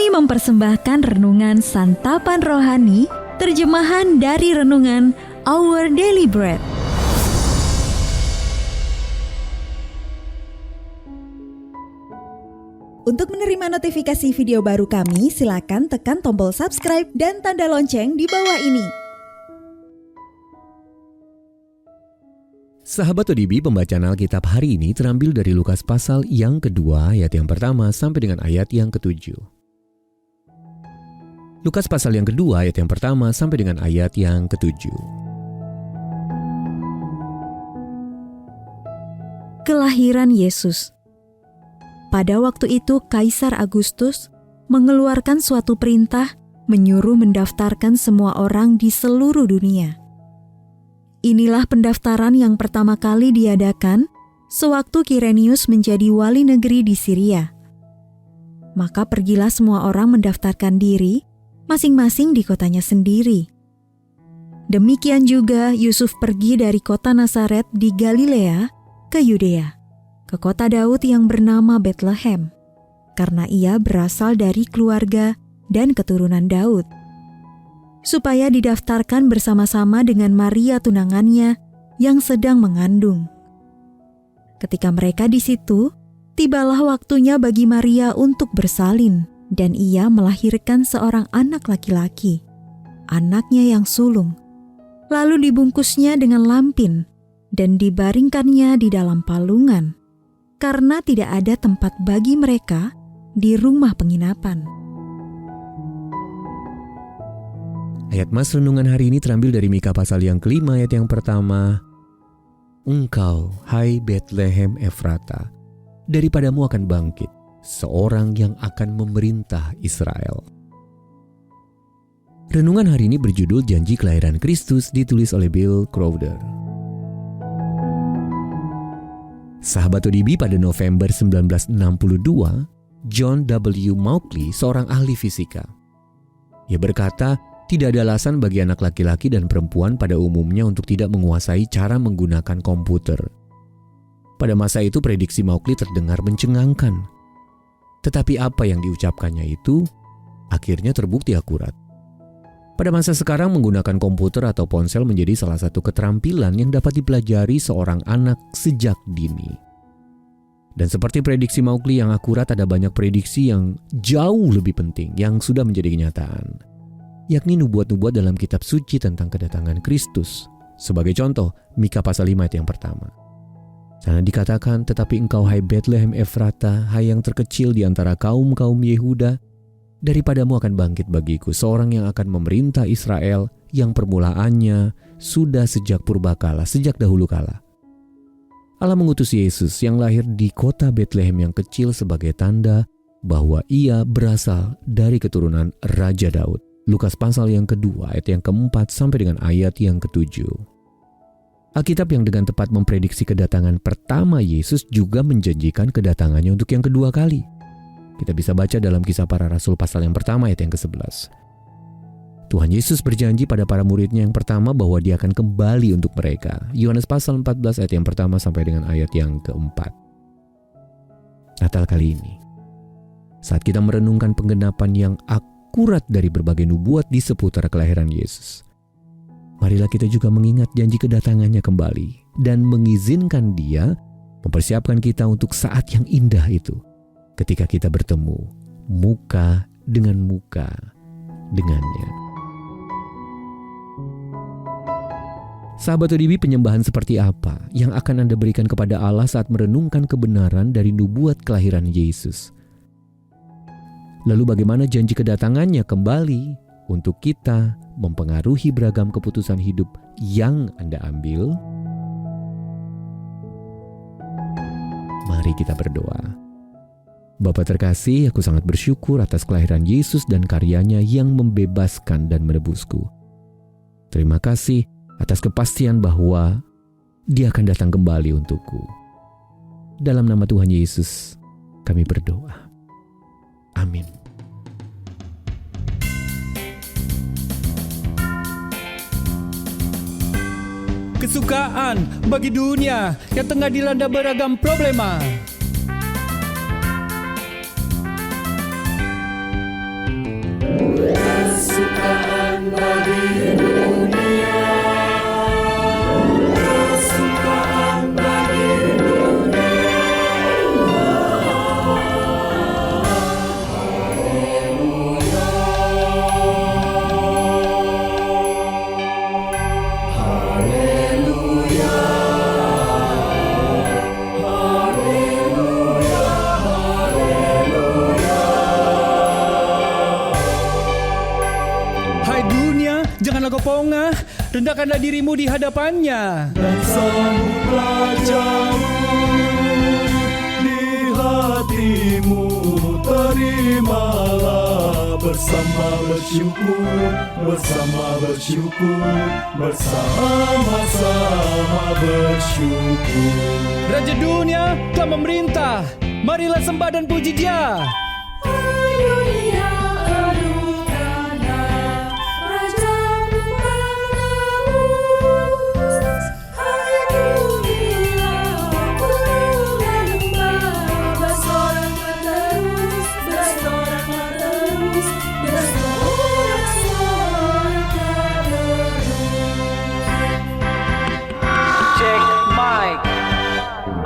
Kami mempersembahkan renungan Santapan Rohani, terjemahan dari renungan Our Daily Bread. Untuk menerima notifikasi video baru kami, silakan tekan tombol subscribe dan tanda lonceng di bawah ini. Sahabat ODB, pembacaan Alkitab hari ini terambil dari Lukas pasal yang kedua, ayat yang pertama sampai dengan ayat yang ketujuh. Lukas pasal yang kedua, ayat yang pertama sampai dengan ayat yang ketujuh. Kelahiran Yesus. Pada waktu itu Kaisar Agustus mengeluarkan suatu perintah menyuruh mendaftarkan semua orang di seluruh dunia. Inilah pendaftaran yang pertama kali diadakan sewaktu Kirenius menjadi wali negeri di Syria. Maka pergilah semua orang mendaftarkan diri, masing-masing di kotanya sendiri. Demikian juga Yusuf pergi dari kota Nazaret di Galilea ke Yudea, ke kota Daud yang bernama Betlehem, karena ia berasal dari keluarga dan keturunan Daud, supaya didaftarkan bersama-sama dengan Maria tunangannya yang sedang mengandung. Ketika mereka di situ, tibalah waktunya bagi Maria untuk bersalin, dan ia melahirkan seorang anak laki-laki, anaknya yang sulung. Lalu dibungkusnya dengan lampin dan dibaringkannya di dalam palungan, karena tidak ada tempat bagi mereka di rumah penginapan. Ayat mas renungan hari ini terambil dari Mika pasal yang kelima, ayat yang pertama. Engkau, hai Betlehem Efrata, daripadamu akan bangkit seorang yang akan memerintah Israel. Renungan hari ini berjudul Janji Kelahiran Kristus, ditulis oleh Bill Crowder. Sahabat ODB, pada November 1962, John W. Mauchly, seorang ahli fisika, ia berkata, tidak ada alasan bagi anak laki-laki dan perempuan pada umumnya untuk tidak menguasai cara menggunakan komputer. Pada masa itu prediksi Mauchly terdengar mencengangkan. Tetapi apa yang diucapkannya itu akhirnya terbukti akurat. Pada masa sekarang menggunakan komputer atau ponsel menjadi salah satu keterampilan yang dapat dipelajari seorang anak sejak dini. Dan seperti prediksi Mauchly yang akurat, ada banyak prediksi yang jauh lebih penting yang sudah menjadi kenyataan, yakni nubuat-nubuat dalam kitab suci tentang kedatangan Kristus. Sebagai contoh, Mika pasal 5 ayat yang pertama. Sana dikatakan, tetapi engkau hai Betlehem Efrata, hai yang terkecil di antara kaum-kaum Yehuda, daripadamu akan bangkit bagiku seorang yang akan memerintah Israel, yang permulaannya sudah sejak purbakala, sejak dahulu kala. Allah mengutus Yesus yang lahir di kota Betlehem yang kecil sebagai tanda bahwa ia berasal dari keturunan Raja Daud. Lukas pasal yang kedua, ayat yang keempat sampai dengan ayat yang ketujuh. Alkitab yang dengan tepat memprediksi kedatangan pertama Yesus juga menjanjikan kedatangannya untuk yang kedua kali. Kita bisa baca dalam Kisah Para Rasul pasal yang pertama ayat yang ke-11. Tuhan Yesus berjanji pada para muridnya yang pertama bahwa dia akan kembali untuk mereka. Yohanes pasal 14 ayat yang pertama sampai dengan ayat yang keempat. Natal kali ini, saat kita merenungkan penggenapan yang akurat dari berbagai nubuat di seputar kelahiran Yesus, marilah kita juga mengingat janji kedatangannya kembali dan mengizinkan dia mempersiapkan kita untuk saat yang indah itu, ketika kita bertemu muka dengan muka dengannya. Sahabat ODB, penyembahan seperti apa yang akan Anda berikan kepada Allah saat merenungkan kebenaran dari nubuat kelahiran Yesus? Lalu bagaimana janji kedatangannya kembali untuk kita mempengaruhi beragam keputusan hidup yang Anda ambil? Mari kita berdoa. Bapa terkasih, aku sangat bersyukur atas kelahiran Yesus dan karyanya yang membebaskan dan menebusku. Terima kasih atas kepastian bahwa Dia akan datang kembali untukku. Dalam nama Tuhan Yesus, kami berdoa. Amin. Kesukaan bagi dunia yang tengah dilanda beragam problema. pongah, rendahkanlah dirimu di hadapannya. Dan sambutlah jarum di hatimu, terimalah bersama bersyukur, bersama-sama bersyukur. Raja dunia telah memerintah, marilah sembah dan puji Dia.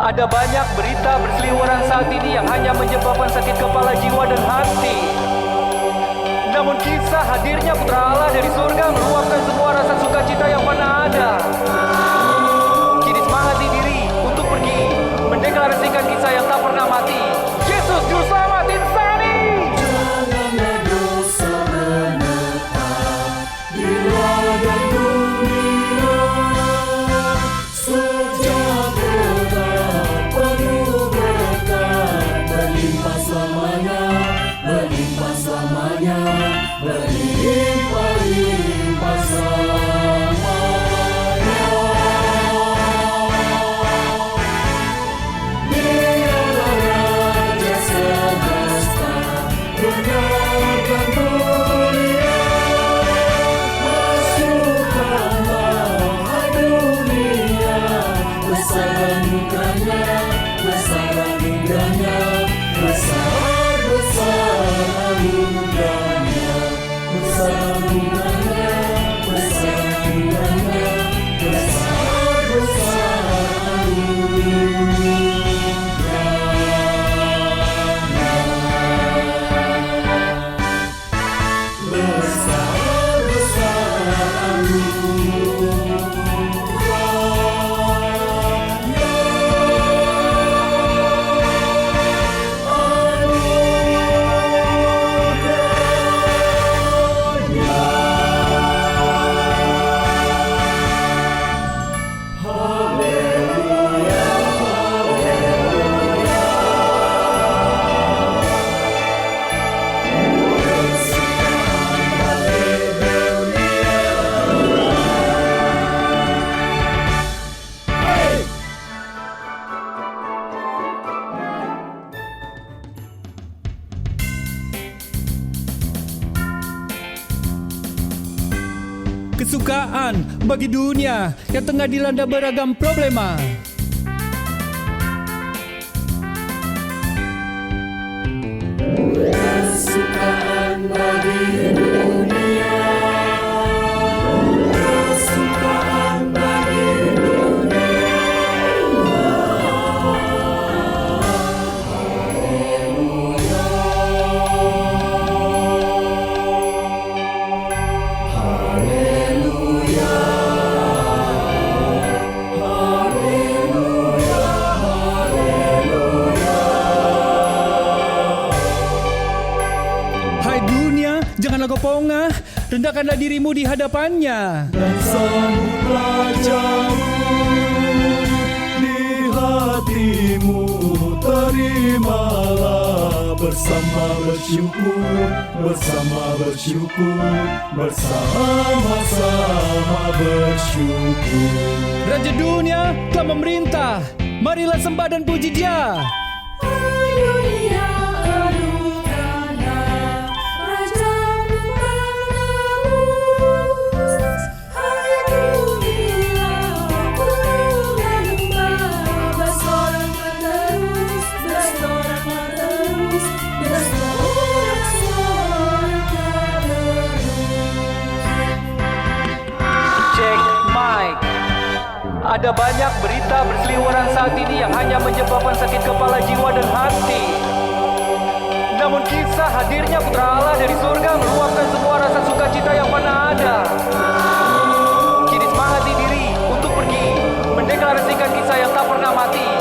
Ada banyak berita berseliweran saat ini yang hanya menyebabkan sakit kepala jiwa dan hati. Namun kisah hadirnya Putra Allah dari surga meluapkan semua rasa sukacita yang pernah ada. Kini semangati diri untuk pergi mendeklarasikan kisah yang tak pernah mati. Yesus Juru Selamat insani! Janganlah dosa menetap di ladang dunia, sejahtera penuh berkat, berlimpah selamanya, berlimpah selamanya, berlimpah-limpah selamanya. Dialah Raja semesta, benar dan mulia. Masukkanlah hai dunia, besar anugerahnya, besar anugerahnya, besar anugerahnya, besar anugerahnya, besar anugerahnya, besar anugerahnya. Kesukaan bagi dunia yang tengah dilanda beragam problema. Kesukaan bagi dunia, kesukaan bagi dunia. Hai dunia, janganlah kau pongah, rendahkanlah dirimu di hadapannya. Dan sambutlah jarum di hatimu, terimalah bersama bersyukur, bersama-sama bersyukur. Raja dunia telah memerintah, marilah sembah dan puji Dia. Ada banyak berita berseliweran saat ini yang hanya menyebabkan sakit kepala jiwa dan hati. Namun kisah hadirnya Putra Allah dari surga meluapkan semua rasa sukacita yang pernah ada. Kini semangati diri untuk pergi mendeklarasikan kisah yang tak pernah mati.